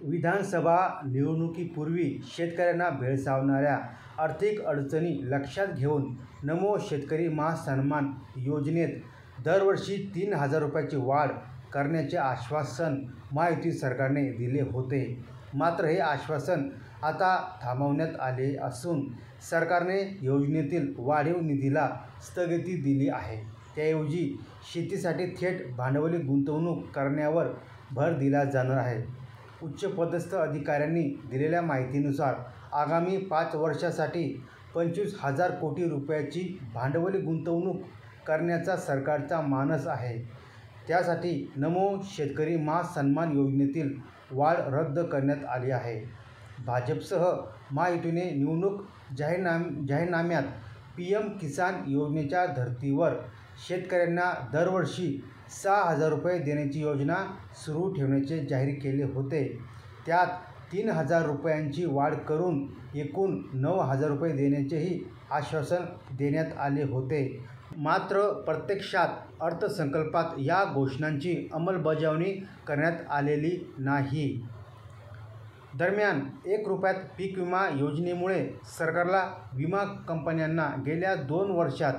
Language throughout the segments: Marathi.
विधानसभा निवडणुकीपूर्वी शेतकऱ्यांना भेडसावणाऱ्या आर्थिक अडचणी लक्षात घेऊन नमो शेतकरी महासन्मान योजनेत दरवर्षी 3,000 रुपयाची वाढ करण्याचे आश्वासन महायुती सरकारने दिले होते. मात्र हे आश्वासन आता थांबवण्यात आले असून सरकारने योजनेतील वाढीव निधीला स्थगिती दिली आहे. त्याऐवजी शेतीसाठी थेट भांडवली गुंतवणूक करण्यावर भर दिला जाणार आहे. उच्चपदस्थ अधिकाऱ्यांनी दिलेल्या माहितीनुसार आगामी 5 वर्षांसाठी 25,000 कोटी रुपयाची भांडवली गुंतवणूक करण्याचा सरकारचा मानस आहे. त्यासाठी नमो शेतकरी महासन्मान योजनेतील वाढ रद्द करण्यात आली आहे. भाजपसह महायुतीने निवडणूक जाहीरनाम्यात पीएम किसान योजनेच्या धर्तीवर शेतकऱ्यांना दरवर्षी 6,000 रुपये देण्याची योजना सुरू ठेवण्याचे जाहीर केले होते. त्यात 3,000 रुपयांची वाढ करून एकूण 9,000 रुपये देण्याचेही आश्वासन देण्यात आले होते. मात्र प्रत्यक्षात अर्थसंकल्पात या घोषणांची अंमलबजावणी करण्यात आलेली नाही. दरम्यान 1 रुपयात पीक विमा योजनेमुळे सरकारला विमा कंपन्यांना गेल्या 2 वर्षात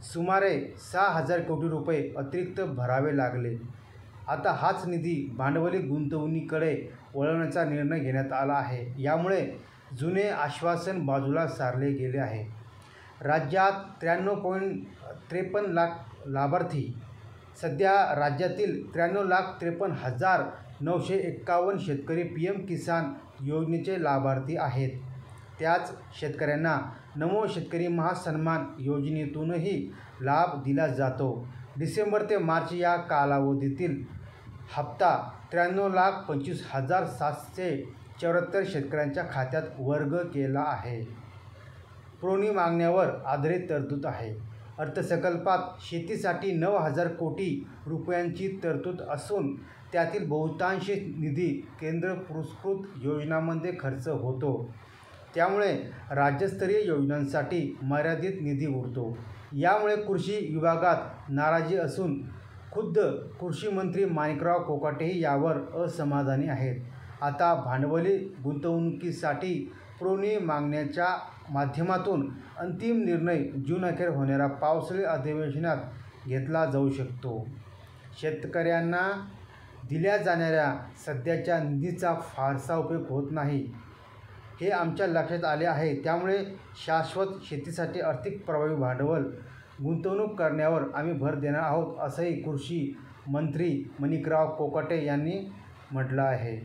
सुमारे 6,000 कोटी रुपये अतिरिक्त भरावे लागले. आता हाच निधी भांडवली गुंतवणुकीकडे वळवण्याचा निर्णय घेण्यात आला आहे. यामुळे जुने आश्वासन बाजूला सारले गेले आहे. राज्यात 93.53 लाख लाभार्थी. सध्या राज्यातील 93,53,951 शेतकरी पीएम किसान योजनेचे लाभार्थी आहेत. त्याच शेतकऱ्यांना नमो शेतकरी महासन्मान योजनेतूनही लाभ दिला जातो. डिसेंबर ते मार्च या कालावधीतील हप्ता 93,25,774 शेतकऱ्यांच्या खात्यात वर्ग केला आहे. पुरवणी मागण्यांवर आधारित तरतूद आहे. अर्थसंकल्पात शेतीसाठी 9,000 कोटी रुपयांची तरतूद असून त्यातील बहुतांश निधी केंद्र पुरस्कृत योजनांमध्ये खर्च होतो. त्यामुळे राज्यस्तरीय योजनांसाठी मर्यादित निधी उरतो. यामुळे कृषी विभागात नाराजी असून खुद्द कृषीमंत्री माणिकराव कोकाटेही यावर असमाधानी आहेत. आता भांडवली गुंतवणुकीसाठी पुरवणी मागण्यांच्या माध्यमातून अंतिम निर्णय जूनअखेर होणाऱ्या पावसाळी अधिवेशनात घेतला जाऊ शकतो. शेतकऱ्यांना दिल्या जाणाऱ्या सध्याच्या निधीचा फारसा उपयोग होत नाही, हे आमच्या लक्षात आले आहे. त्यामुळे शाश्वत शेतीसाठी आर्थिक प्रभावी भांडवल गुंतवणूक करण्यावर आम्ही भर देणार आहोत, असंही कृषी मंत्री माणिकराव कोकाटे यांनी म्हटलं आहे.